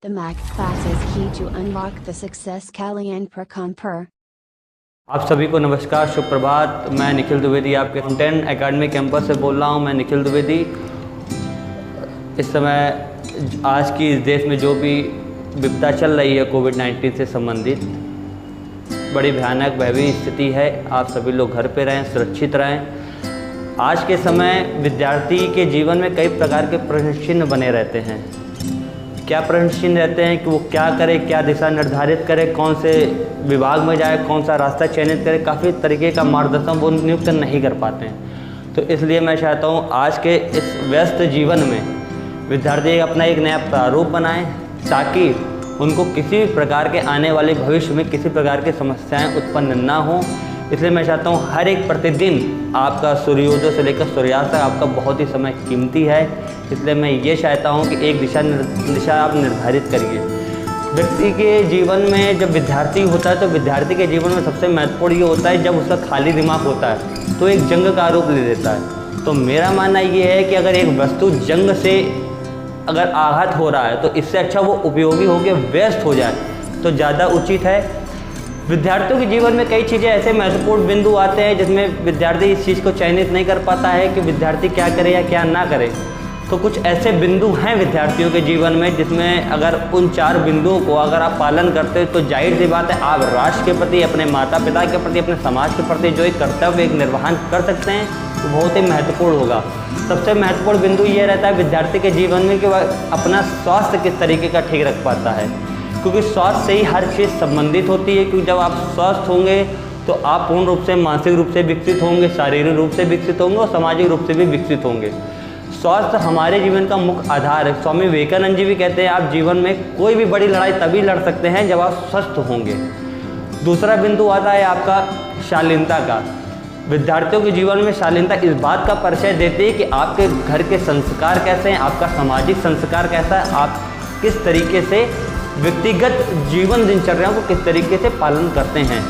The Mac class is key to unlock the success Kalyan Prakamper. आप सभी को नमस्कार, शुभ प्रभात। मैं निखिल द्विवेदी आपके फ्रंट-एंड एकेडमी कैंपस से बोल रहा हूं। मैं निखिल द्विवेदी इस समय आज की इस देश में जो भी विपदा चल रही है कोविड-19 से संबंधित, बड़ी भयानक भयावह स्थिति है। आप सभी लोग घर पे रहें, सुरक्षित रहें। आज के समय विद्यार्थी के जीवन में कई प्रकार के प्रश्न चिन्ह बने रहते हैं। क्या प्रश्न चिन्ह रहते हैं कि वो क्या करे, क्या दिशा निर्धारित करे, कौन से विभाग में जाए, कौन सा रास्ता चयनित करे। काफ़ी तरीके का मार्गदर्शन वो नियुक्त नहीं कर पाते हैं। तो इसलिए मैं चाहता हूँ आज के इस व्यस्त जीवन में विद्यार्थी अपना एक नया प्रारूप बनाएं, ताकि उनको किसी भी प्रकार के आने वाले भविष्य में किसी प्रकार की समस्याएं उत्पन्न ना हो। इसलिए मैं चाहता हूँ हर एक प्रतिदिन आपका सूर्योदय से लेकर सूर्यास्त तक आपका बहुत ही समय कीमती है। इसलिए मैं ये चाहता हूँ कि एक दिशा आप निर्धारित करिए। व्यक्ति के जीवन में जब विद्यार्थी होता है तो विद्यार्थी के जीवन में सबसे महत्वपूर्ण ये होता है, जब उसका खाली दिमाग होता है तो एक जंग का रूप ले लेता है। तो मेरा मानना ये है कि अगर एक वस्तु जंग से अगर आघात हो रहा है तो इससे अच्छा वो उपयोगी होकर व्यस्त हो जाए तो ज़्यादा उचित है। विद्यार्थियों के जीवन में कई चीज़ें ऐसे महत्वपूर्ण बिंदु आते हैं जिसमें विद्यार्थी इस चीज़ को चयनित नहीं कर पाता है कि विद्यार्थी क्या करे या क्या ना करे। तो कुछ ऐसे बिंदु हैं विद्यार्थियों के जीवन में जिसमें अगर उन 4 बिंदुओं को अगर आप पालन करते हो तो जाहिर सी बात है आप राष्ट्र के प्रति, अपने माता पिता के प्रति, अपने समाज के प्रति जो एक कर्तव्य एक निर्वहन कर सकते हैं तो बहुत ही महत्वपूर्ण होगा। सबसे महत्वपूर्ण बिंदु ये रहता है विद्यार्थी के जीवन में कि वह अपना स्वास्थ्य किस तरीके का ठीक रख पाता है, क्योंकि स्वास्थ्य से ही हर चीज़ संबंधित होती है। क्योंकि जब आप स्वस्थ होंगे तो आप पूर्ण रूप से मानसिक रूप से विकसित होंगे, शारीरिक रूप से विकसित होंगे और सामाजिक रूप से भी विकसित होंगे। स्वास्थ्य हमारे जीवन का मुख्य आधार है। स्वामी विवेकानंद जी भी कहते हैं आप जीवन में कोई भी बड़ी लड़ाई तभी लड़ सकते हैं जब आप स्वस्थ होंगे। दूसरा बिंदु आता है आपका शालीनता का। विद्यार्थियों के जीवन में शालीनता इस बात का परिचय देती है कि आपके घर के संस्कार कैसे हैं, आपका सामाजिक संस्कार कैसा है, आप किस तरीके से व्यक्तिगत जीवन दिनचर्या को किस तरीके से पालन करते हैं।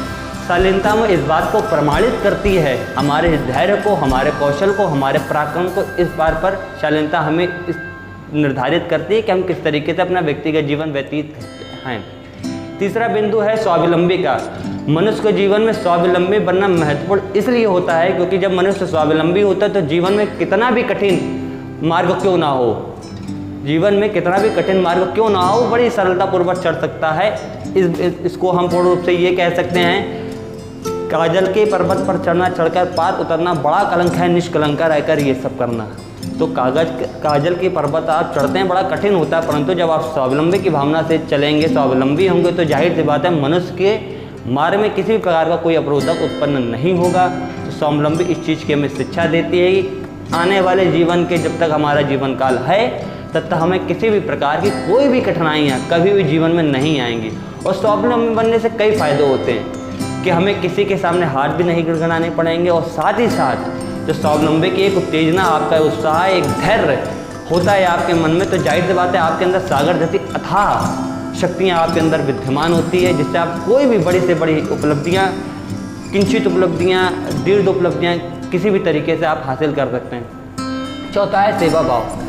शालीनता में इस बात को प्रमाणित करती है, हमारे धैर्य को, हमारे कौशल को, हमारे पराक्रम को। इस बात पर शालीनता हमें इस निर्धारित करती है कि हम किस तरीके से अपना व्यक्तिगत जीवन व्यतीत हैं। तीसरा बिंदु है स्वावलंबी का। मनुष्य के जीवन में स्वावलंबी बनना महत्वपूर्ण इसलिए होता है क्योंकि जब मनुष्य स्वावलंबी होता है तो जीवन में कितना भी कठिन मार्ग क्यों ना हो, जीवन में कितना भी कठिन मार्ग क्यों ना हो, बड़ी सरलतापूर्वक चढ़ सकता है। इसको हम पूर्ण रूप से ये कह सकते हैं, काजल के पर्वत पर चढ़ना, चढ़कर पार उतरना बड़ा कलंक है, निष्कलंका रहकर ये सब करना। तो काजल के पर्वत आप चढ़ते हैं, बड़ा कठिन होता है, परंतु जब आप स्वावलंबी की भावना से चलेंगे, स्वावलंबी होंगे तो जाहिर सी बात है मनुष्य के मार्ग में किसी भी प्रकार का कोई अवरोधक उत्पन्न नहीं होगा। तो स्वावलंबी इस चीज़ की हमें शिक्षा देती है कि आने वाले जीवन के जब तक हमारा जीवन काल है तब तक हमें किसी भी प्रकार की कोई भी कठिनाइयाँ कभी भी जीवन में नहीं आएंगी। और स्वावलंबी बनने से कई फायदे होते हैं कि हमें किसी के सामने हाथ भी नहीं गिड़गिड़ाने पड़ेंगे, और साथ ही साथ जो स्वावलंबी की एक उत्तेजना, आपका उत्साह, एक धैर्य होता है आपके मन में, तो जाहिर सी बात है आपके अंदर सागर जैसी अथाह शक्तियाँ आपके अंदर विद्यमान होती है, जिससे आप कोई भी बड़ी से बड़ी उपलब्धियाँ, किंचित उपलब्धियाँ, दीर्घ उपलब्धियाँ किसी भी तरीके से आप हासिल कर सकते हैं। चौथा है सेवा भाव।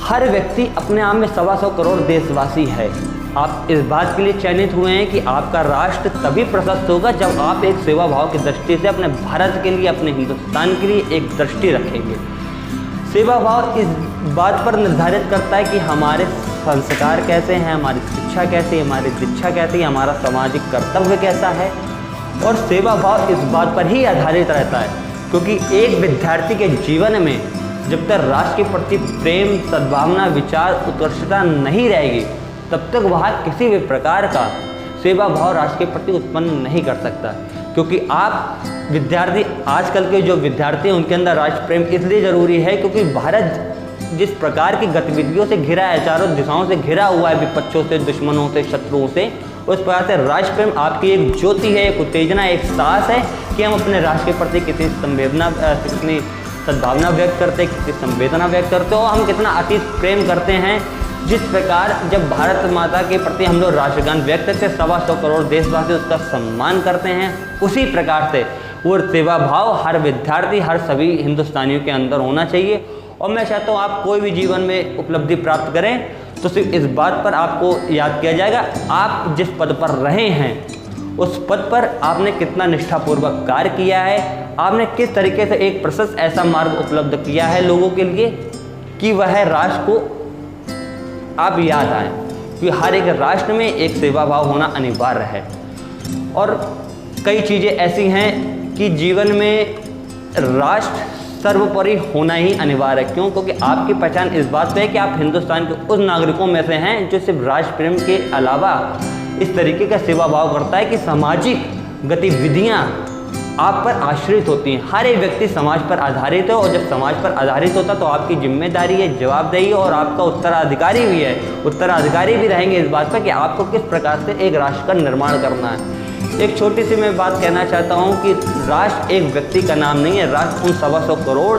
हर व्यक्ति अपने आप में 125 करोड़ देशवासी है। आप इस बात के लिए चयनित हुए हैं कि आपका राष्ट्र तभी प्रशस्त होगा जब आप एक सेवा भाव की दृष्टि से अपने भारत के लिए, अपने हिंदुस्तान के लिए एक दृष्टि रखेंगे। सेवा भाव इस बात पर निर्धारित करता है कि हमारे संस्कार कैसे हैं, हमारी शिक्षा कैसी है, हमारी दीक्षा कैसी है, हमारा सामाजिक कर्तव्य कैसा है। और सेवा भाव इस बात पर ही आधारित रहता है क्योंकि एक विद्यार्थी के जीवन में जब तक राष्ट्र के प्रति प्रेम, सद्भावना, विचार, उत्कृष्टता नहीं रहेगी तब तक वह किसी भी प्रकार का सेवा भाव राष्ट्र के प्रति उत्पन्न नहीं कर सकता। क्योंकि आप विद्यार्थी, आजकल के जो विद्यार्थी हैं उनके अंदर राष्ट्र प्रेम इसलिए ज़रूरी है क्योंकि भारत जिस प्रकार की गतिविधियों से घिरा है, चारों दिशाओं से घिरा हुआ है, विपक्षों से, दुश्मनों से, शत्रुओं से, उस प्रकार से राष्ट्र प्रेम आपकी एक ज्योति है, एक उत्तेजना, एक साहस है कि हम अपने राष्ट्र के प्रति कितनी संवेदना, कितनी सद्भावना व्यक्त करते हैं, कितनी संवेदना व्यक्त करते हो, हम कितना अतीत प्रेम करते हैं। जिस प्रकार जब भारत माता के प्रति हम लोग राष्ट्रगान व्यक्त करते, 125 करोड़ देशवासी उसका सम्मान करते हैं, उसी प्रकार से वो सेवा भाव हर विद्यार्थी, हर सभी हिंदुस्तानियों के अंदर होना चाहिए। और मैं चाहता हूँ आप कोई भी जीवन में उपलब्धि प्राप्त करें तो सिर्फ इस बात पर आपको याद किया जाएगा, आप जिस पद पर रहे हैं उस पद पर आपने कितना निष्ठापूर्वक कार्य किया है, आपने किस तरीके से एक प्रशस्त ऐसा मार्ग उपलब्ध किया है लोगों के लिए कि वह राष्ट्र को आप याद आए। क्योंकि हर एक राष्ट्र में एक सेवा भाव होना अनिवार्य है। और कई चीज़ें ऐसी हैं कि जीवन में राष्ट्र सर्वोपरि होना ही अनिवार्य है। क्यों? क्योंकि आपकी पहचान इस बात पे है कि आप हिंदुस्तान के उस नागरिकों में से हैं जो सिर्फ राष्ट्र प्रेम के अलावा इस तरीके का सेवा भाव करता है कि सामाजिक गतिविधियाँ आप पर आश्रित होती हैं। हर एक व्यक्ति समाज पर आधारित है और जब समाज पर आधारित होता तो आपकी जिम्मेदारी है, जवाबदेही और आपका उत्तराधिकारी भी है। उत्तराधिकारी भी रहेंगे इस बात पर कि आपको किस प्रकार से एक राष्ट्र का निर्माण करना है। एक छोटी सी मैं बात कहना चाहता हूँ कि राष्ट्र एक व्यक्ति का नाम नहीं है, राष्ट्र उन 125 करोड़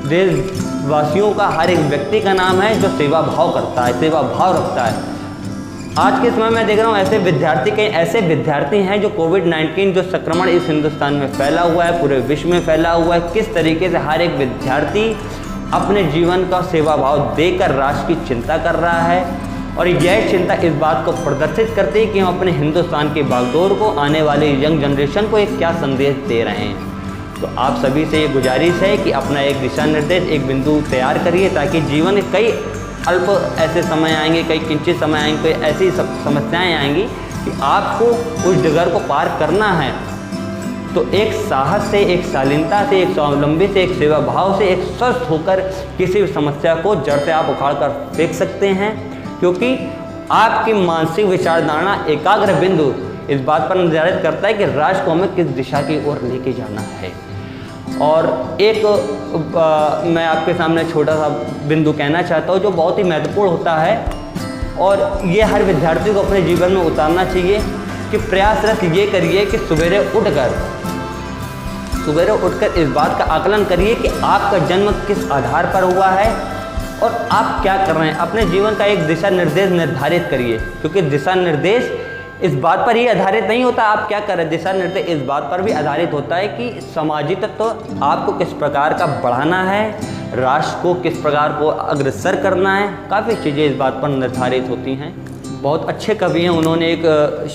देशवासियों का हर एक व्यक्ति का नाम है जो सेवा भाव करता है, सेवा भाव रखता है। आज के समय में देख रहा हूँ ऐसे विद्यार्थी, कई ऐसे विद्यार्थी हैं जो कोविड-19 जो संक्रमण इस हिंदुस्तान में फैला हुआ है, पूरे विश्व में फैला हुआ है, किस तरीके से हर एक विद्यार्थी अपने जीवन का सेवा भाव देकर राष्ट्र की चिंता कर रहा है। और यह चिंता इस बात को प्रदर्शित करती है कि हम अपने हिंदुस्तान के बागडोर को, आने वाले यंग जनरेशन को एक क्या संदेश दे रहे हैं। तो आप सभी से ये गुजारिश है कि अपना एक दिशा निर्देश, एक बिंदु तैयार करिए ताकि जीवन में कई अल्प ऐसे समय आएंगे, कई किंचित समय आएंगे, कई ऐसी समस्याएं आएंगी कि आपको उस डगर को पार करना है। तो एक साहस से, एक शालीनता से, एक स्वावलंबी से, एक सेवा भाव से, एक स्वस्थ होकर किसी भी समस्या को जड़ से आप उखाड़ कर फेंक सकते हैं। क्योंकि आपकी मानसिक विचारधारा एकाग्र बिंदु इस बात पर निर्धारित करता है कि राष्ट्र को हमें किस दिशा की ओर लेके जाना है। और एक मैं आपके सामने छोटा सा बिंदु कहना चाहता हूँ जो बहुत ही महत्वपूर्ण होता है और ये हर विद्यार्थी को अपने जीवन में उतारना चाहिए कि प्रयासरत ये करिए कि सवेरे उठकर इस बात का आकलन करिए कि आपका जन्म किस आधार पर हुआ है और आप क्या कर रहे हैं। अपने जीवन का एक दिशा निर्देश निर्धारित करिए, क्योंकि दिशा निर्देश इस बात पर ही आधारित नहीं होता आप क्या कर रहे हैं, दिशा निर्देश इस बात पर भी आधारित होता है कि सामाजिक तत्व आपको किस प्रकार का बढ़ाना है, राष्ट्र को किस प्रकार को अग्रसर करना है। काफ़ी चीज़ें इस बात पर निर्धारित होती हैं। बहुत अच्छे कवि हैं, उन्होंने एक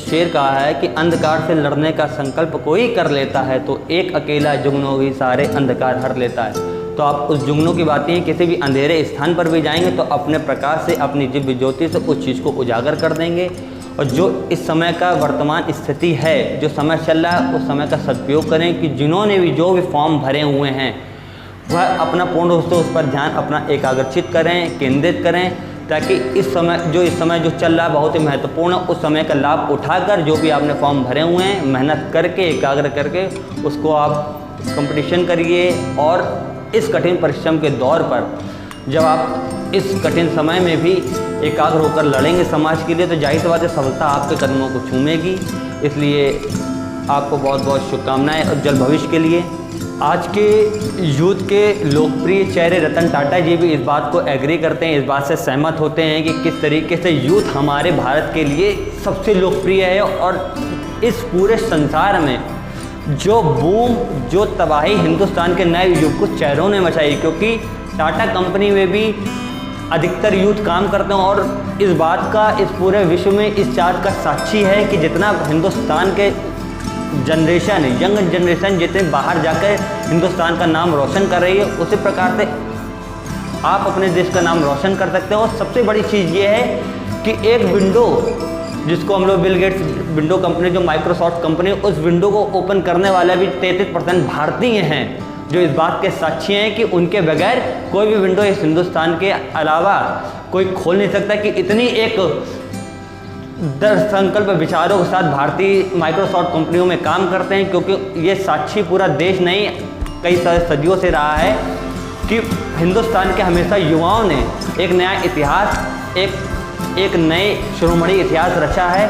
शेर कहा है कि अंधकार से लड़ने का संकल्प कोई कर लेता है तो एक अकेला जुगनू ही सारे अंधकार हर लेता है। तो आप उस जुगनू की बातें किसी भी अंधेरे स्थान पर भी जाएंगे तो अपने प्रकाश से, अपनी दिव्य ज्योति से उस चीज़ को उजागर कर देंगे। और जो इस समय का वर्तमान स्थिति है, जो समय चल रहा है, उस समय का सदुपयोग करें कि जिन्होंने भी जो भी फॉर्म भरे हुए हैं वह अपना पूर्ण रूप से उस पर ध्यान अपना एकाग्रचित करें, केंद्रित करें, ताकि इस समय जो चल रहा है बहुत ही महत्वपूर्ण है। उस समय का लाभ उठाकर जो भी आपने फॉर्म भरे हुए हैं मेहनत करके, एकाग्र करके उसको आप कंपटीशन करिए। और इस कठिन परिश्रम के दौर पर जब आप इस कठिन समय में भी एकाग्र होकर लड़ेंगे समाज के लिए तो जाहिर सी बात है सफलता आपके कदमों को चूमेगी। इसलिए आपको बहुत बहुत शुभकामनाएं उज्जवल भविष्य के लिए। आज के यूथ के लोकप्रिय चेहरे रतन टाटा जी भी इस बात को एग्री करते हैं, इस बात से सहमत होते हैं कि किस तरीके से यूथ हमारे भारत के लिए सबसे लोकप्रिय है। और इस पूरे संसार में जो बूम, जो तबाही हिंदुस्तान के नए युग कुछ चेहरों ने मचाई, क्योंकि टाटा कंपनी में भी अधिकतर यूथ काम करते हैं। और इस बात का इस पूरे विश्व में इस बात का साक्षी है कि जितना हिंदुस्तान के जनरेशन, यंग जनरेशन जितने बाहर जाकर हिंदुस्तान का नाम रोशन कर रही है, उसी प्रकार से आप अपने देश का नाम रोशन कर सकते हो। और सबसे बड़ी चीज़ ये है कि एक विंडो जिसको हम लोग बिल गेट्स विंडो कंपनी, जो माइक्रोसॉफ्ट कंपनी, उस विंडो को ओपन करने वाला भी 33% भारतीय हैं, जो इस बात के साक्षी हैं कि उनके बगैर कोई भी विंडो इस हिंदुस्तान के अलावा कोई खोल नहीं सकता। कि इतनी एक दृढ़ संकल्प विचारों के साथ भारतीय माइक्रोसॉफ्ट कंपनियों में काम करते हैं, क्योंकि ये साक्षी पूरा देश नहीं कई सदियों से रहा है कि हिंदुस्तान के हमेशा युवाओं ने एक नया इतिहास, एक नए शिरोमणि इतिहास रचा है।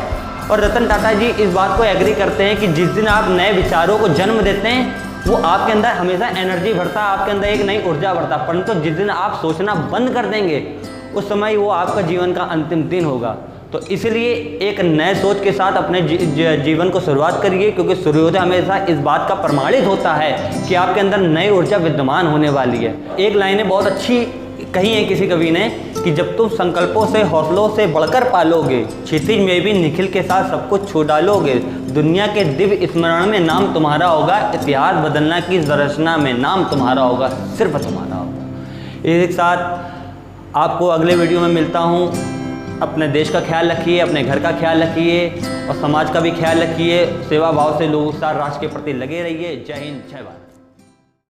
और रतन टाटा जी इस बात को एग्री करते हैं कि जिस दिन आप नए विचारों को जन्म देते हैं वो आपके अंदर हमेशा एनर्जी भरता है, आपके अंदर एक नई ऊर्जा भरता है। परंतु जिस दिन आप सोचना बंद कर देंगे उस समय वो आपका जीवन का अंतिम दिन होगा। तो इसलिए एक नए सोच के साथ अपने जीवन को शुरुआत करिए, क्योंकि सूर्योदय हमेशा इस बात का प्रमाणित होता है कि आपके अंदर नई ऊर्जा विद्यमान होने वाली है। एक लाइनें बहुत अच्छी कही है किसी कवि ने कि जब तुम संकल्पों से हौसलों से बढ़कर पालोगे, क्षितिज में भी निखिल के साथ सब कुछ छू डालोगे। दुनिया के दिव्य स्मरण में नाम तुम्हारा होगा, इतिहास बदलना की रचना में नाम तुम्हारा होगा, सिर्फ तुम्हारा होगा। एक साथ आपको अगले वीडियो में मिलता हूँ। अपने देश का ख्याल रखिए, अपने घर का ख्याल रखिए और समाज का भी ख्याल रखिए। सेवा भाव से लोग राष्ट्र के प्रति लगे रहिए। जय हिंद, जय भारत।